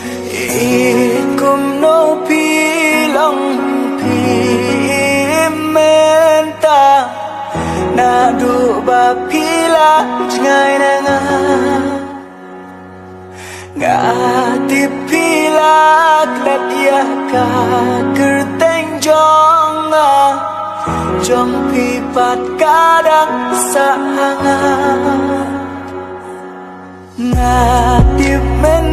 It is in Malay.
Ikum no pilong pimenta na du ba pila ngai na nga ngati pila klat ya ka kerteng jonga jong pipat kadang sa hanga ngati men